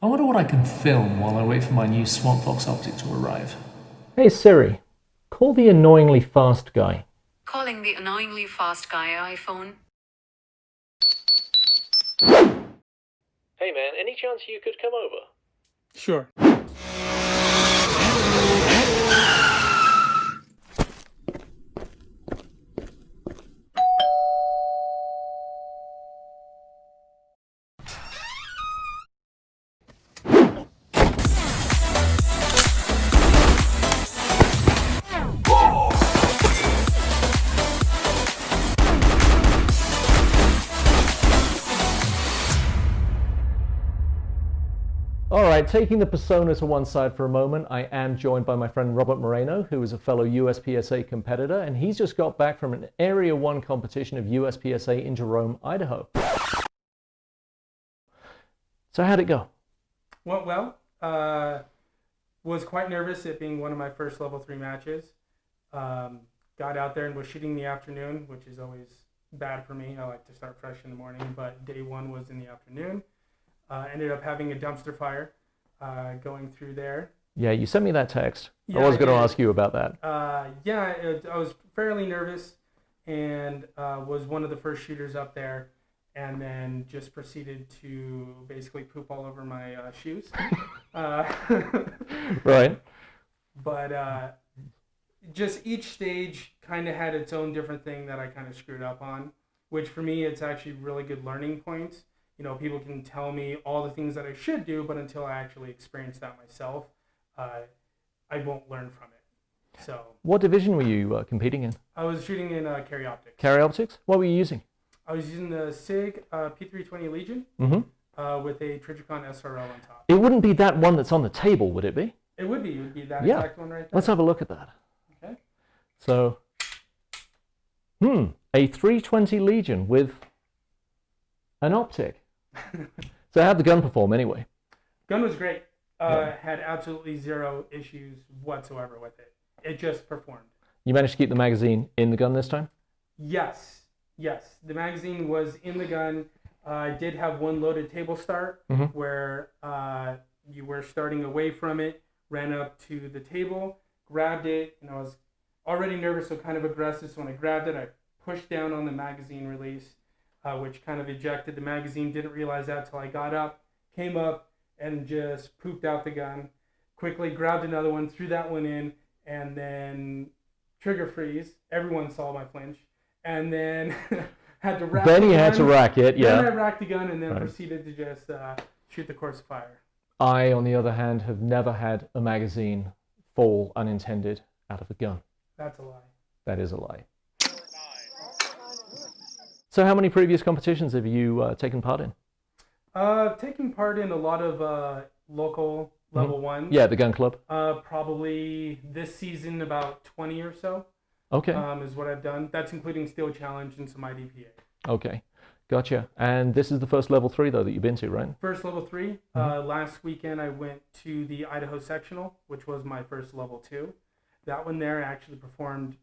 I wonder what I can film while I wait for my new Smart Fox optic to arrive. Hey Siri, call the annoyingly fast guy. Calling the annoyingly fast guy iPhone. Hey man, any chance you could come over? Sure. All right, taking the persona to one side for a moment, I am joined by my friend Robert Moreno, who is a fellow USPSA competitor, and he's just got back from an Area 1 competition of USPSA in Jerome, Idaho. So how'd it go? Went well. Was quite nervous, it being one of my first level 3 matches. Got out there and was shooting in the afternoon, which is always bad for me. I like to start fresh in the morning, but day 1 was in the afternoon. Ended up having a dumpster fire going through there. Yeah, you sent me that text. Yeah, I was going to ask you about that. I was fairly nervous and was one of the first shooters up there, and then just proceeded to basically poop all over my shoes. Right. But just each stage kind of had its own different thing that I kind of screwed up on, which for me, it's actually really good learning points. You know, people can tell me all the things that I should do, but until I actually experience that myself, I won't learn from it. So, What division were you competing in? I was shooting in carry optics. Carry optics? What were you using? I was using the SIG P320 Legion with a Trijicon SRL on top. It wouldn't be that one that's on the table, would it be? It would be. It would be that Yeah. exact one right there. Let's have a look at that. Okay. So, a 320 Legion with an optic. So how'd the gun perform anyway? Gun was great. Had absolutely zero issues whatsoever with it. It just performed. You managed to keep the magazine in the gun this time? Yes. The magazine was in the gun. I did have one loaded table start where you were starting away from it, ran up to the table, grabbed it, and I was already nervous, so kind of aggressive. So when I grabbed it, I pushed down on the magazine release, which kind of ejected the magazine. Didn't realize that till I got up, came up, and just pooped out the gun. Quickly grabbed another one, threw that one in, and then trigger freeze. Everyone saw my flinch. And then had to rack Then the you gun. had to rack it, yeah. Then I racked the gun and then Right. proceeded to just shoot the course of fire. I, on the other hand, have never had a magazine fall unintended out of a gun. That's a lie. That is a lie. So how many previous competitions have you taken part in? Taking part in a lot of local level ones. Yeah, the gun club. Probably this season about 20 or so. Okay. Is what I've done. That's including Steel Challenge and some IDPA. Okay. Gotcha. And this is the first level 3, though, that you've been to, right? First level 3. Last weekend I went to the Idaho sectional, which was my first level 2. That one there actually performed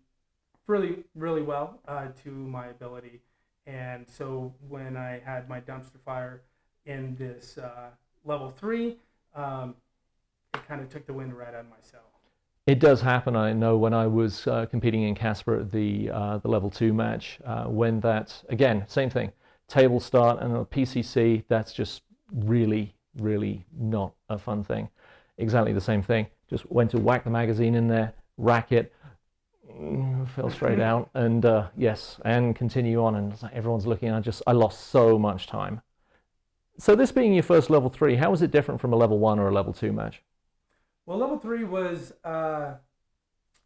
really, really well to my ability. And so when I had my dumpster fire in this level 3, it kind of took the wind right out of my sail. It does happen. I know when I was competing in Casper at the level 2 match, when that, again, same thing, table start and a PCC, that's just really, really not a fun thing. Exactly the same thing. Just went to whack the magazine in there, rack it, fell straight out, and yes, and continue on, and everyone's looking, and I lost so much time. So this being your first level 3, how was it different from a level 1 or a level 2 match? Well, level 3 was,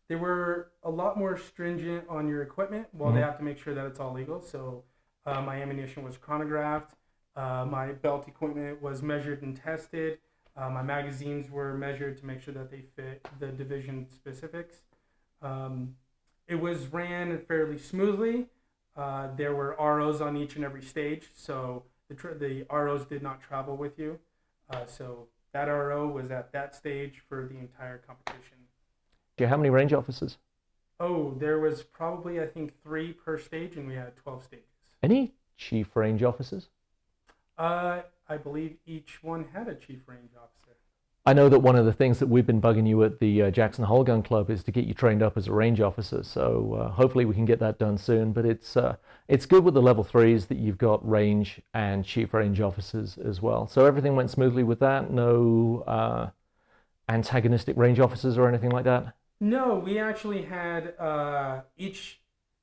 they were a lot more stringent on your equipment. Well, they have to make sure that it's all legal. So my ammunition was chronographed. My belt equipment was measured and tested. My magazines were measured to make sure that they fit the division specifics. It was ran fairly smoothly. There were ROs on each and every stage. So the ROs did not travel with you. So that RO was at that stage for the entire competition. How many range officers? Oh, there was probably, I think, 3 per stage, and we had 12 stages. Any chief range officers? I believe each one had a chief range officer. I know that one of the things that we've been bugging you at the Jackson Hole Gun Club is to get you trained up as a range officer. So hopefully we can get that done soon. But it's good with the level 3s that you've got range and chief range officers as well. So everything went smoothly with that. No antagonistic range officers or anything like that. No, we actually had each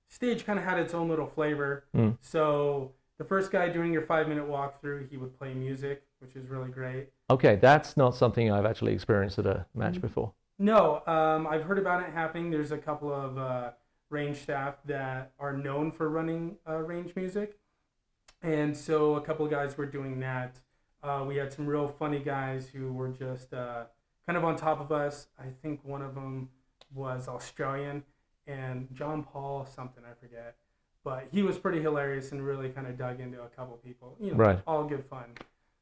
stage kind of had its own little flavor. So the first guy doing your 5-minute walkthrough, he would play music, which is really great. Okay, that's not something I've actually experienced at a match before. No, I've heard about it happening. There's a couple of range staff that are known for running range music. And so a couple of guys were doing that. We had some real funny guys who were just kind of on top of us. I think one of them was Australian, and John Paul something, I forget. But he was pretty hilarious and really kind of dug into a couple people. You know, right. All good fun.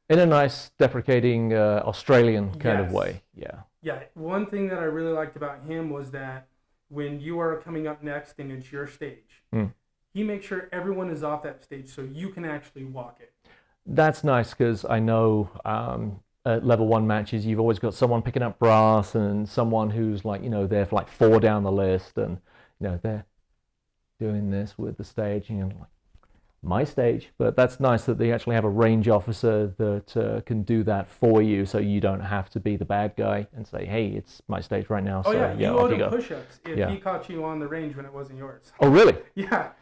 In a nice, deprecating Australian kind of way, yeah. Yeah, one thing that I really liked about him was that when you are coming up next and it's your stage, he makes sure everyone is off that stage so you can actually walk it. That's nice because I know at level 1 matches, you've always got someone picking up brass and someone who's like, there for like 4 down the list, and, they're doing this with the stage, and you're like, my stage. But that's nice that they actually have a range officer that can do that for you, so you don't have to be the bad guy and say, hey, it's my stage right now. Oh, so, yeah, you owed him push-ups if he caught you on the range when it wasn't yours. Oh, really? Yeah.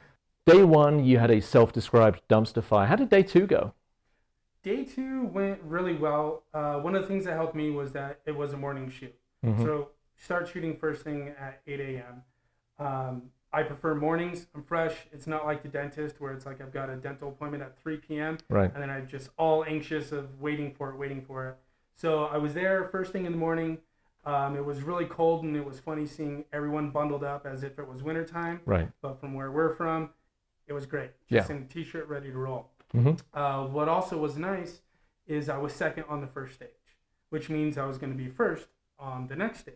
Day 1, you had a self-described dumpster fire. How did day 2 go? Day 2 went really well. One of the things that helped me was that it was a morning shoot. So start shooting first thing at 8 a.m. I prefer mornings. I'm fresh. It's not like the dentist where it's like I've got a dental appointment at 3 p.m. Right. And then I'm just all anxious of waiting for it. So I was there first thing in the morning. It was really cold, and it was funny seeing everyone bundled up as if it was wintertime. Right. But from where we're from, it was great. Just in a t-shirt, ready to roll. What also was nice is I was second on the first stage, which means I was going to be first on the next stage.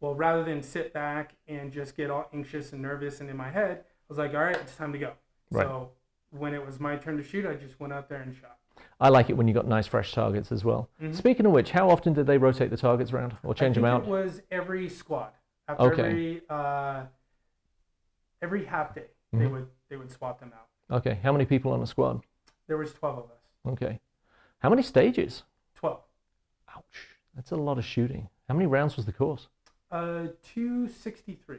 Well, rather than sit back and just get all anxious and nervous and in my head, I was like, all right, it's time to go. Right. So when it was my turn to shoot, I just went out there and shot. I like it when you got nice fresh targets as well. Speaking of which, how often did they rotate the targets around or change them out? It was every squad. After every half day, they would swap them out. Okay. How many people on a squad? There was 12 of us. Okay. How many stages? 12. Ouch. That's a lot of shooting. How many rounds was the course? 263.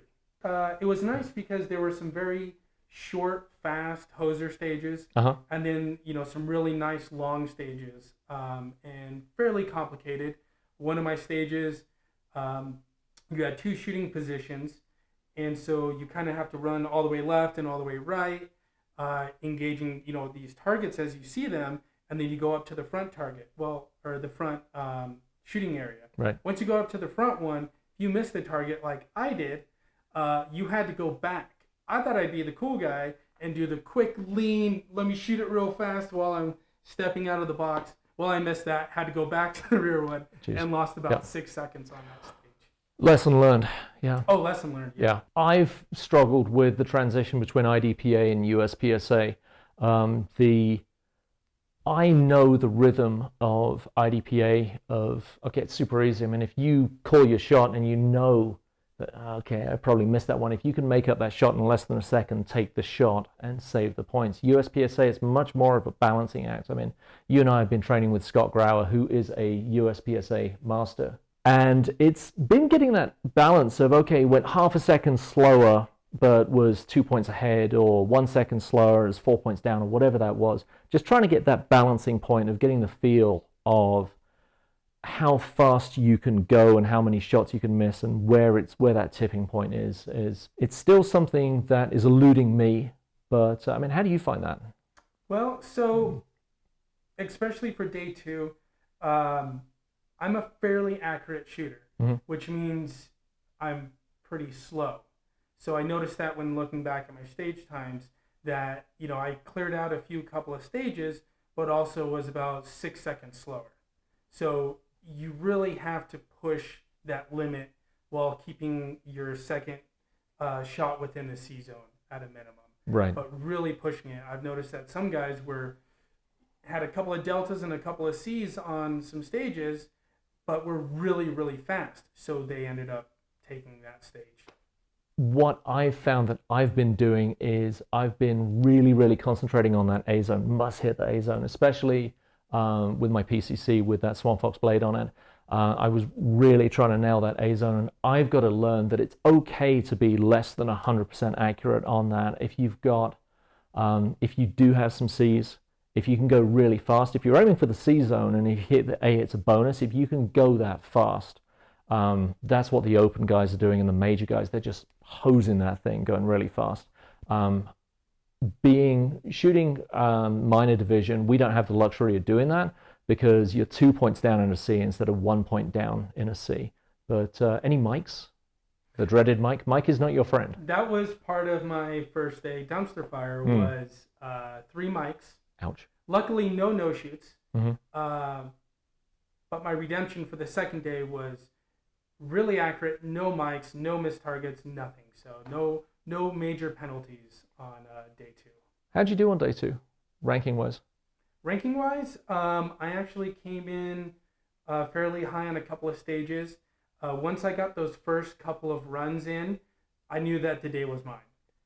It was nice because there were some very short, fast hoser stages, and then some really nice long stages, and fairly complicated. One of my stages, you had 2 shooting positions, and so you kind of have to run all the way left and all the way right, engaging these targets as you see them, and then you go up to the front target, or the front shooting area. Right. Once you go up to the front one, you missed the target like I did, you had to go back. I thought I'd be the cool guy and do the quick lean, let me shoot it real fast while I'm stepping out of the box. Well, I missed that, had to go back to the rear one, and lost about 6 seconds on that stage. Lesson learned, yeah. Oh, lesson learned, yeah. I've struggled with the transition between IDPA and USPSA. I know the rhythm of IDPA it's super easy. I mean, if you call your shot and you know that, okay, I probably missed that one. If you can make up that shot in less than a second, take the shot and save the points. USPSA is much more of a balancing act. I mean, you and I have been training with Scott Grauer, who is a USPSA master. And it's been getting that balance of, okay, went half a second slower, but was 2 points ahead, or 1 second slower is 4 points down, or whatever that was. Just trying to get that balancing point of getting the feel of how fast you can go and how many shots you can miss, and where that tipping point is it's still something that is eluding me. But I mean, how do you find that? Well, so especially for day 2, I'm a fairly accurate shooter, which means I'm pretty slow. So I noticed that when looking back at my stage times that, I cleared out a couple of stages, but also was about 6 seconds slower. So you really have to push that limit while keeping your second shot within the C zone at a minimum. Right. But really pushing it. I've noticed that some guys were had a couple of deltas and a couple of C's on some stages, but were really, really fast. So they ended up taking that stage. What I've found that I've been doing is I've been really, really concentrating on that A zone, must hit the A zone, especially with my PCC with that Swan Fox blade on it. I was really trying to nail that A zone, and I've got to learn that it's okay to be less than 100% accurate on that. If you've got, if you do have some C's, if you can go really fast, if you're aiming for the C zone and if you hit the A, it's a bonus. If you can go that fast, that's what the open guys are doing, and the major guys, they're just hosing that thing, going really fast. Shooting minor division, we don't have the luxury of doing that because you're 2 points down in a C instead of 1 point down in a C. But any mics? The dreaded mic? Mic is not your friend. That was part of my first day dumpster fire was 3 mics. Ouch. Luckily, no shoots. But my redemption for the second day was really accurate. No mics, no missed targets, nothing. So no major penalties on day 2. How'd you do on day 2, ranking-wise? Ranking-wise, I actually came in fairly high on a couple of stages. Once I got those first couple of runs in, I knew that the day was mine.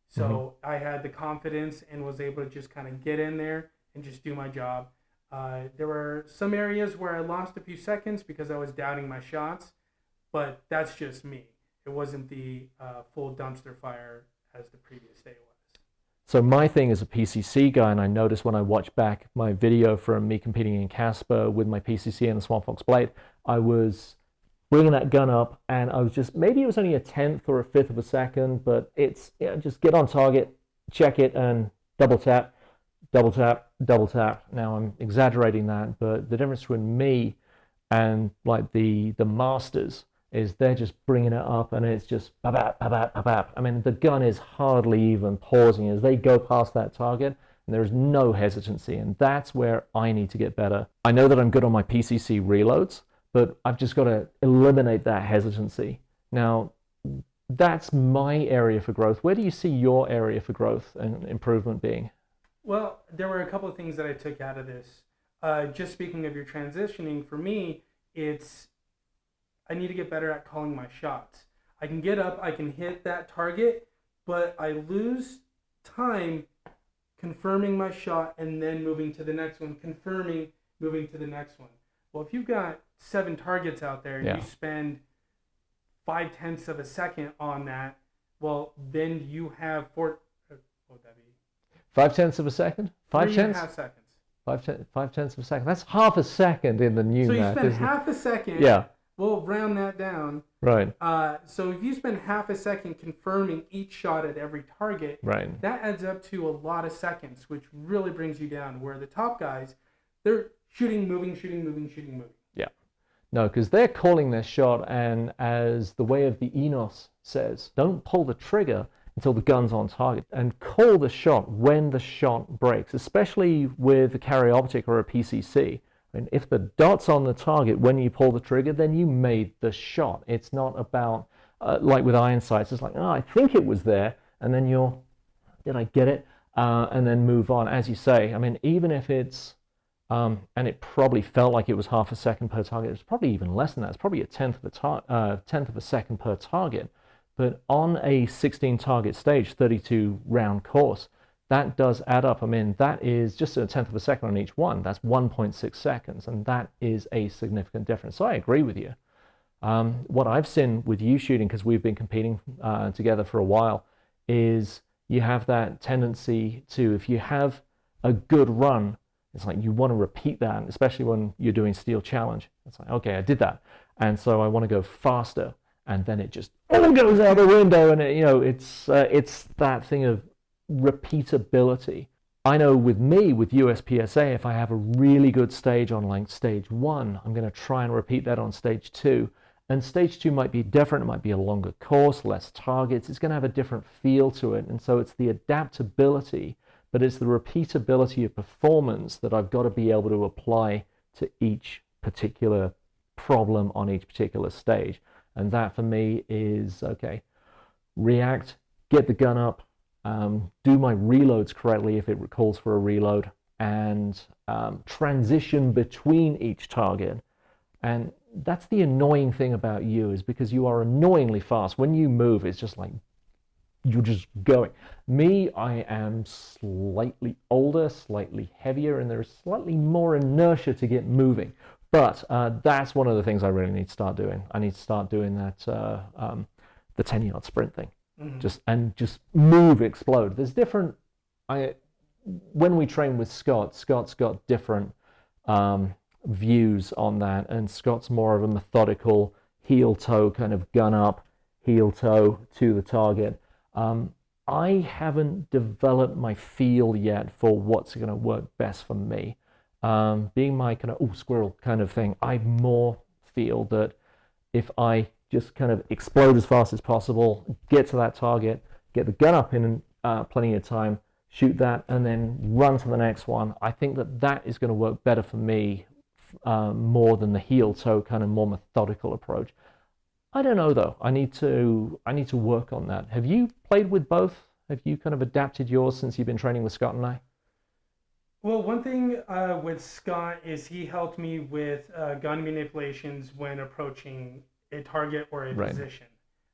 So I had the confidence and was able to just kind of get in there and just do my job. There were some areas where I lost a few seconds because I was doubting my shots, but that's just me. It wasn't the full dumpster fire as the previous day was. So my thing as a PCC guy, and I noticed when I watched back my video from me competing in Casper with my PCC and the Swan Fox blade, I was bringing that gun up and I was just, maybe it was only a 1/10 or a 1/5 of a second, but it's, just get on target, check it, and double tap, double tap, double tap. Now I'm exaggerating that, but the difference between me and like the masters is they're just bringing it up and it's just ba-bap, ba-bap, ba-bap. I mean, the gun is hardly even pausing as they go past that target, and there's no hesitancy, and that's where I need to get better. I know that I'm good on my PCC reloads, but I've just got to eliminate that hesitancy. Now, that's my area for growth. Where do you see your area for growth and improvement being? Well, there were a couple of things that I took out of this. Just speaking of your transitioning, for me, it's I need to get better at calling my shots. I can get up, I can hit that target, but I lose time confirming my shot and then moving to the next one, confirming, moving to the next one. Well, if you've got 7 targets out there and you spend 0.5 of a second on that, well, then you have what would that be? 0.5 of a second? 5/10? 3.5 seconds. 5/10 of a second. That's half a second in the new So you math, spend isn't it? half a second. Yeah. We'll round that down. Right. So if you spend half a second confirming each shot at every target, Right. that adds up to a lot of seconds, which really brings you down. Where the top guys, they're shooting, moving, shooting, moving, shooting, moving. Yeah. No, because they're calling their shot, and as the way of the Enos says, don't pull the trigger until the gun's on target, and call the shot when the shot breaks, especially with a carry optic or a PCC. And if the dot's on the target when you pull the trigger, then you made the shot. It's not about, like with iron sights, it's like, oh, I think it was there, and then did I get it? And then move on. As you say, I mean, even if it's, and it probably felt like it was half a second per target, it's probably even less than that. It's probably a 1/10 of a second per target. But on a 16 target stage, 32 round course, that does add up. I mean, that is just a 1/10 of a second on each one. That's 1.6 seconds, and that is a significant difference. So I agree with you. What I've seen with you shooting, because we've been competing together for a while, is you have that tendency to, if you have a good run, it's like you want to repeat that, especially when you're doing Steel Challenge. It's like, okay, I did that, and so I want to go faster, and then it just all goes out the window, and it's that thing of repeatability. I know with me, with USPSA, if I have a really good stage on like stage 1, I'm going to try and repeat that on stage 2. And stage 2 might be different. It might be a longer course, less targets. It's going to have a different feel to it. And so it's the adaptability, but it's the repeatability of performance that I've got to be able to apply to each particular problem on each particular stage. And that for me is, okay, react, get the gun up, do my reloads correctly if it calls for a reload, and transition between each target. And that's the annoying thing about you, is because you are annoyingly fast. When you move, it's just like you're just going. Me, I am slightly older, slightly heavier, and there's slightly more inertia to get moving. But that's one of the things I really need to start doing. I need to start doing that, the 10-yard sprint thing. Mm-hmm. Just move, explode. There's different. When we train with Scott, Scott's got different views on that, and Scott's more of a methodical heel toe kind of gun up, heel toe to the target. I haven't developed my feel yet for what's going to work best for me. Being my kind of squirrel kind of thing, I more feel that if I just kind of explode as fast as possible, get to that target, get the gun up in plenty of time, shoot that, and then run to the next one, I think that that is going to work better for me more than the heel toe kind of more methodical approach. I don't know though. I need to work on that. Have you played with both? Have you kind of adapted yours since you've been training with Scott and I? Well, one thing with Scott is he helped me with gun manipulations when approaching a target or a position.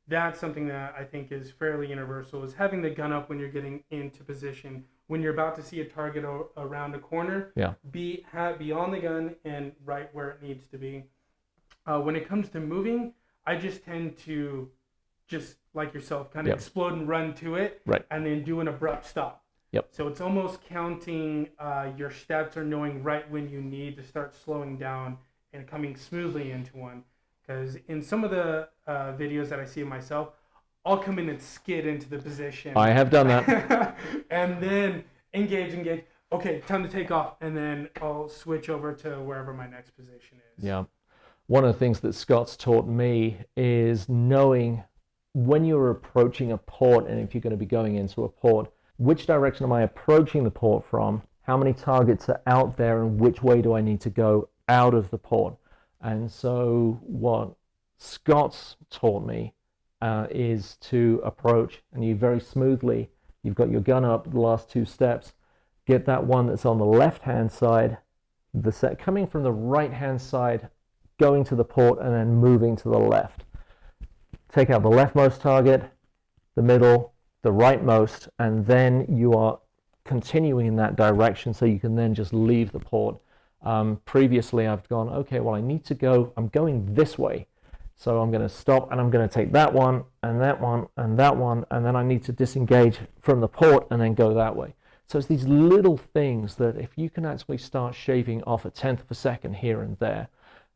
That's something that I think is fairly universal, is having the gun up when you're getting into position. When you're about to see a target around a corner, be on the gun and right where it needs to be. When it comes to moving, I just tend to, just like yourself, kind of explode and run to it, and then do an abrupt stop. So it's almost counting your steps or knowing right when you need to start slowing down and coming smoothly into one. Because in some of the videos that I see of myself, I'll come in and skid into the position. I have done that. And then engage. Okay, time to take off. And then I'll switch over to wherever my next position is. Yeah. One of the things that Scott's taught me is knowing when you're approaching a port, and if you're going to be going into a port, which direction am I approaching the port from? How many targets are out there, and which way do I need to go out of the port? And so what Scott's taught me is to approach, and you very smoothly, you've got your gun up the last two steps, get that one that's on the left-hand side, coming from the right-hand side, going to the port, and then moving to the left. Take out the leftmost target, the middle, the rightmost, and then you are continuing in that direction so you can then just leave the port. Previously I've gone, okay, well I need to go, I'm going this way, so I'm going to stop and I'm going to take that one and that one and that one, and then I need to disengage from the port and then go that way. So it's these little things that if you can actually start shaving off 1/10 of a second here and there,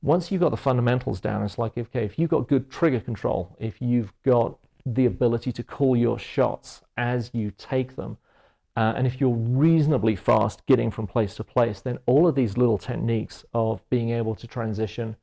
once you've got the fundamentals down, it's like, okay, if you've got good trigger control, if you've got the ability to call your shots as you take them, and if you're reasonably fast getting from place to place, then all of these little techniques of being able to transition,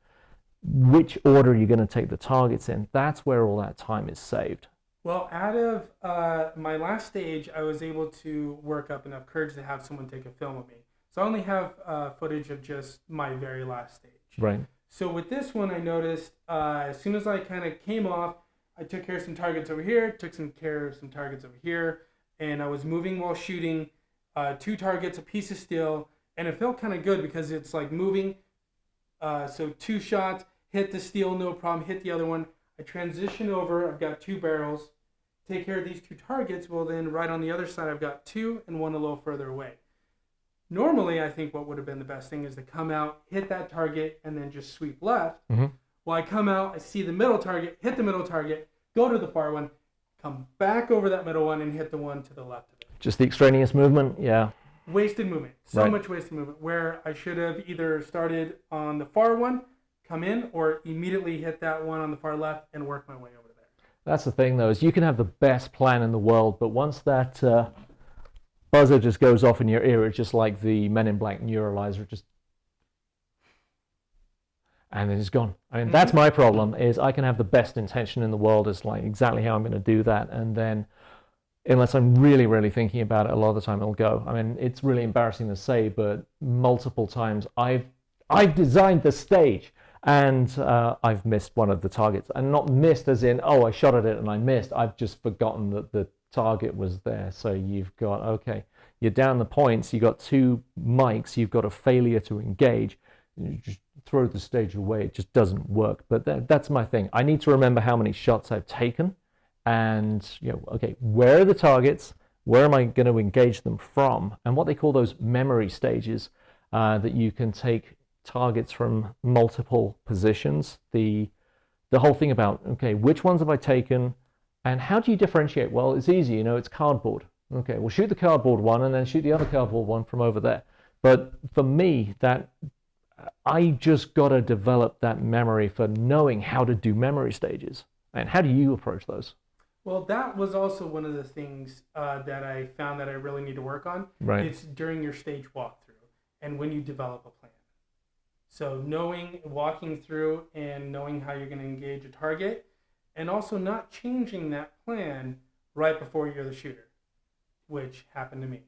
which order you're going to take the targets in, that's where all that time is saved. Well, out of my last stage, I was able to work up enough courage to have someone take a film of me. So I only have footage of just my very last stage. Right. So with this one, I noticed as soon as I kind of came off, I took care of some targets over here, took some care of some targets over here, and I was moving while shooting 2 targets, a piece of steel, and it felt kind of good because it's like moving. So 2 shots, hit the steel, no problem, hit the other one. I transition over, I've got 2 barrels, take care of these 2 targets. Well, then right on the other side, I've got 2 and 1 a little further away. Normally, I think what would have been the best thing is to come out, hit that target, and then just sweep left. Mm-hmm. Well, I come out, I see the middle target, hit the middle target, go to the far one, come back over that middle one, and hit the one to the left of it. Just the extraneous movement, yeah. Wasted movement. So much wasted movement, where I should have either started on the far one, come in, or immediately hit that one on the far left and work my way over there. That's the thing, though, is you can have the best plan in the world, but once that buzzer just goes off in your ear, it's just like the Men in Black neuralizer, just, and then it's gone. I mean, that's my problem, is I can have the best intention in the world, is like exactly how I'm going to do that, and then unless I'm really, really thinking about it, a lot of the time it'll go. I mean, it's really embarrassing to say, but multiple times I've designed the stage and I've missed one of the targets, and not missed as in, oh, I shot at it and I missed. I've just forgotten that the target was there. So you've got you're down the points, you got 2 mics, you've got a failure to engage, you just throw the stage away. It just doesn't work. But that's my thing. I need to remember how many shots I've taken, and okay, where are the targets? Where am I going to engage them from? And what they call those memory stages, that you can take targets from multiple positions. The whole thing about, okay, which ones have I taken, and how do you differentiate? Well, it's easy, it's cardboard. Okay, well, shoot the cardboard one and then shoot the other cardboard one from over there. But for me, that I just got to develop that memory for knowing how to do memory stages. And how do you approach those? Well, that was also one of the things that I found that I really need to work on. Right. It's during your stage walkthrough and when you develop a plan. So walking through and knowing how you're going to engage a target, and also not changing that plan right before you're the shooter, which happened to me.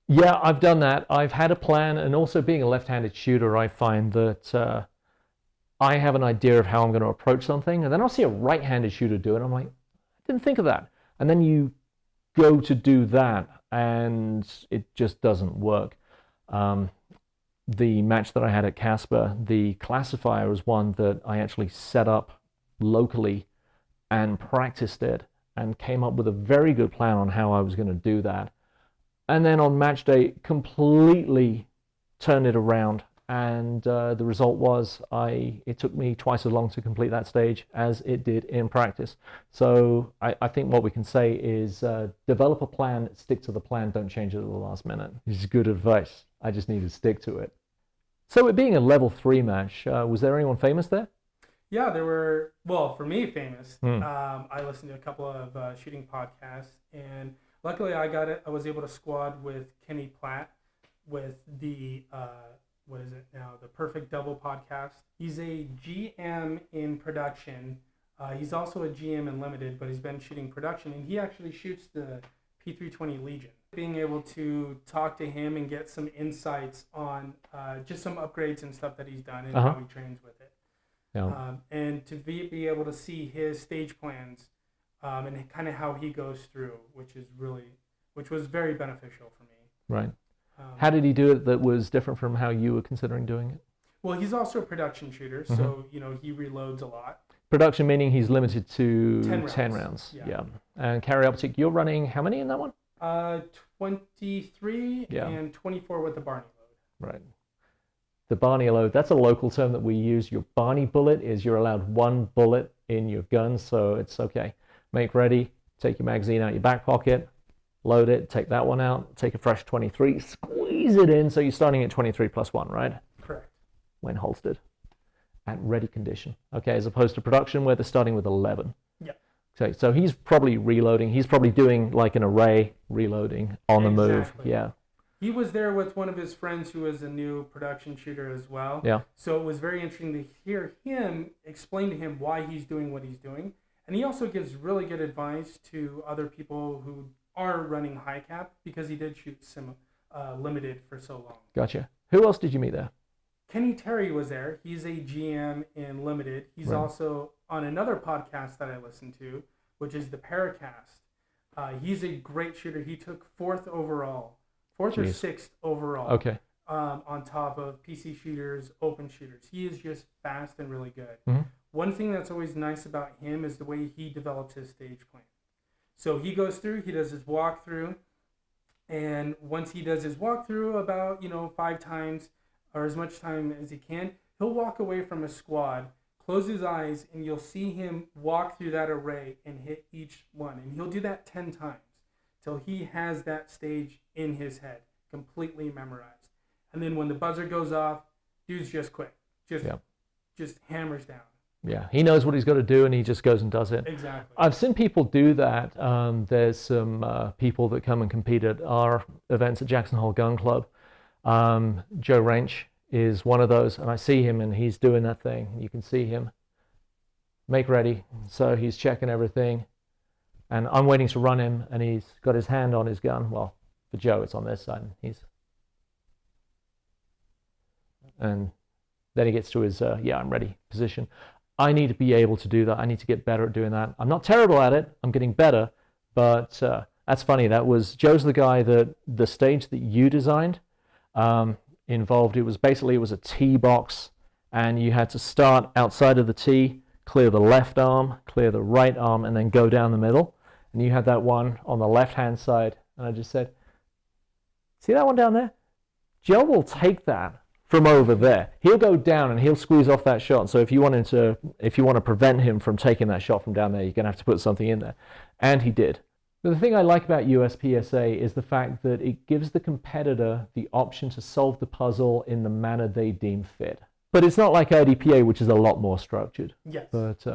Yeah, I've done that. I've had a plan, and also being a left-handed shooter, I find that I have an idea of how I'm going to approach something, and then I'll see a right-handed shooter do it, and I'm like, I didn't think of that. And then you go to do that, and it just doesn't work. The match that I had at Casper, the classifier was one that I actually set up locally and practiced it and came up with a very good plan on how I was going to do that. And then on match day, completely turned it around. And the result was it took me twice as long to complete that stage as it did in practice. So I think what we can say is develop a plan, stick to the plan, don't change it at the last minute. This is good advice. I just need to stick to it. So it being a level 3 match, was there anyone famous there? Yeah, there were, well, for me, famous. I listened to a couple of shooting podcasts, and luckily I was able to squad with Kenny Platt with the, what is it now, the Perfect Double podcast. He's a GM in production. He's also a GM in limited, but he's been shooting production, and he actually shoots the P320 Legion. Being able to talk to him and get some insights on just some upgrades and stuff that he's done and how he trains with it. Yeah. And to be able to see his stage plans and kind of how he goes through, which was very beneficial for me. Right. How did he do it that was different from how you were considering doing it? Well, he's also a production shooter, so he reloads a lot. Production meaning he's limited to 10 rounds. Yeah. And carry optic, you're running how many in that one? 23 and 24 with the Barney load. Right. The Barney load, that's a local term that we use. Your Barney bullet is you're allowed 1 bullet in your gun, so it's okay. Make ready, take your magazine out your back pocket, load it, take that one out, take a fresh 23, squeeze it in, so you're starting at 23 plus 1, right? Correct. When holstered, at ready condition. Okay, as opposed to production where they're starting with 11. Yeah. Okay, so he's probably reloading. He's probably doing like an array reloading on the move. Yeah. He was there with one of his friends who is a new production shooter as well. Yeah. So it was very interesting to hear him explain to him why he's doing what he's doing. And he also gives really good advice to other people who are running high cap because he did shoot limited for so long. Gotcha. Who else did you meet there? Kenny Terry was there. He's a GM in limited. He's also on another podcast that I listen to, which is the Paracast. He's a great shooter. He took 4th overall. 4th or 6th overall. Okay. On top of PC shooters, open shooters. He is just fast and really good. Mm-hmm. One thing that's always nice about him is the way he develops his stage plan. So he goes through, he does his walkthrough, and once he does his walkthrough about 5 times or as much time as he can, he'll walk away from a squad, close his eyes, and you'll see him walk through that array and hit each one. And he'll do that 10 times till he has that stage in his head, completely memorized. And then when the buzzer goes off, dude's just quick, just hammers down. Yeah, he knows what he's got to do, and he just goes and does it. Exactly. I've seen people do that. There's some people that come and compete at our events at Jackson Hole Gun Club. Joe Wrench is one of those, and I see him, and he's doing that thing. You can see him. Make ready. So he's checking everything, and I'm waiting to run him, and he's got his hand on his gun. Well, for Joe, it's on this side. And then he gets to his, I'm ready position. I need to be able to do that. I need to get better at doing that. I'm not terrible at it. I'm getting better, but That's funny. Joe's the guy that the stage that you designed involved. It was a tee box, and you had to start outside of the tee, clear the left arm, clear the right arm, and then go down the middle. And you had that one on the left-hand side, and I just said, "See that one down there? Joe will take that from over there. He'll go down and he'll squeeze off that shot. So if you want to prevent him from taking that shot from down there, you're going to have to put something in there." And he did. But the thing I like about USPSA is the fact that it gives the competitor the option to solve the puzzle in the manner they deem fit. But it's not like IDPA, which is a lot more structured. Yes. But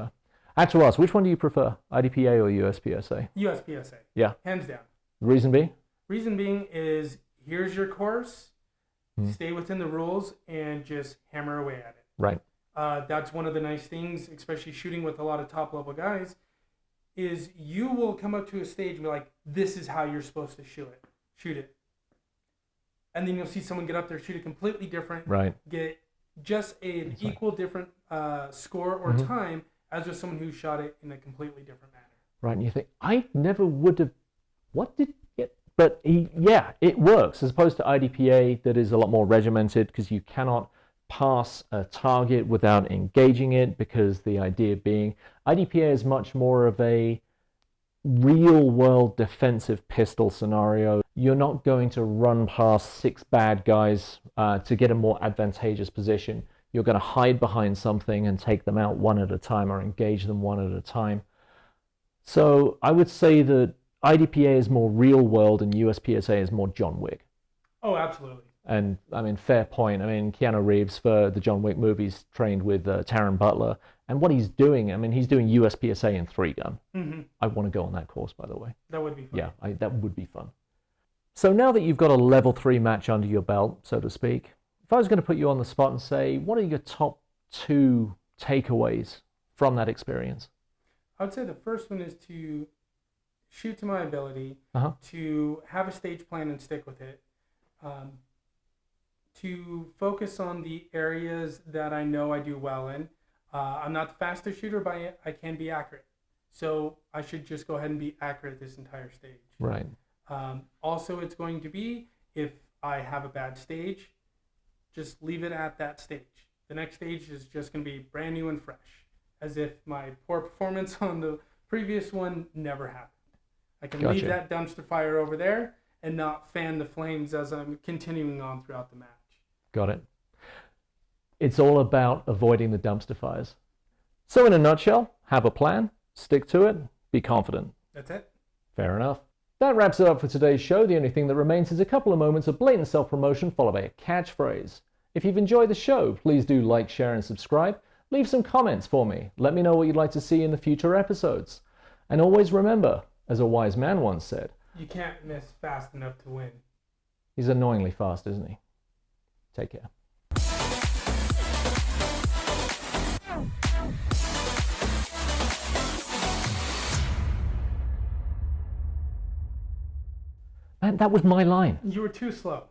add to us, which one do you prefer, IDPA or USPSA? USPSA. Yeah. Hands down. Reason being? Reason being is, here's your course, stay within the rules, and just hammer away at it. Right. That's one of the nice things, especially shooting with a lot of top-level guys, is you will come up to a stage and be like, this is how you're supposed to shoot it. And then you'll see someone get up there, shoot it completely different, Right. get just an equal different score or time as with someone who shot it in a completely different manner. Right, and you think, I never would have, what did it, but it works, as opposed to IDPA that is a lot more regimented, because you cannot pass a target without engaging it, because the idea being, IDPA is much more of a real world defensive pistol scenario. You're not going to run past 6 bad guys to get a more advantageous position. You're going to hide behind something and take them out one at a time, or engage them one at a time. So I would say that IDPA is more real world and USPSA is more John Wick. Oh, absolutely. And I mean, fair point. I mean, Keanu Reeves for the John Wick movies trained with Taron Butler, and what he's doing, I mean, he's doing USPSA in 3-gun. Mm-hmm. I want to go on that course, by the way. That would be fun. Yeah, that would be fun. So now that you've got a level 3 match under your belt, so to speak, if I was going to put you on the spot and say, what are your top 2 takeaways from that experience? I would say the first one is to shoot to my ability, to have a stage plan and stick with it, to focus on the areas that I know I do well in. I'm not the fastest shooter, but I can be accurate. So I should just go ahead and be accurate this entire stage. Right. Also, it's going to be, if I have a bad stage, just leave it at that stage. The next stage is just going to be brand new and fresh, as if my poor performance on the previous one never happened. I can leave that dumpster fire over there and not fan the flames as I'm continuing on throughout the match. Got it. It's all about avoiding the dumpster fires. So in a nutshell, have a plan, stick to it, be confident. That's it. Fair enough. That wraps it up for today's show. The only thing that remains is a couple of moments of blatant self-promotion followed by a catchphrase. If you've enjoyed the show, please do like, share, and subscribe. Leave some comments for me. Let me know what you'd like to see in the future episodes. And always remember, as a wise man once said, you can't miss fast enough to win. He's annoyingly fast, isn't he? Take care. Man, that was my line. You were too slow.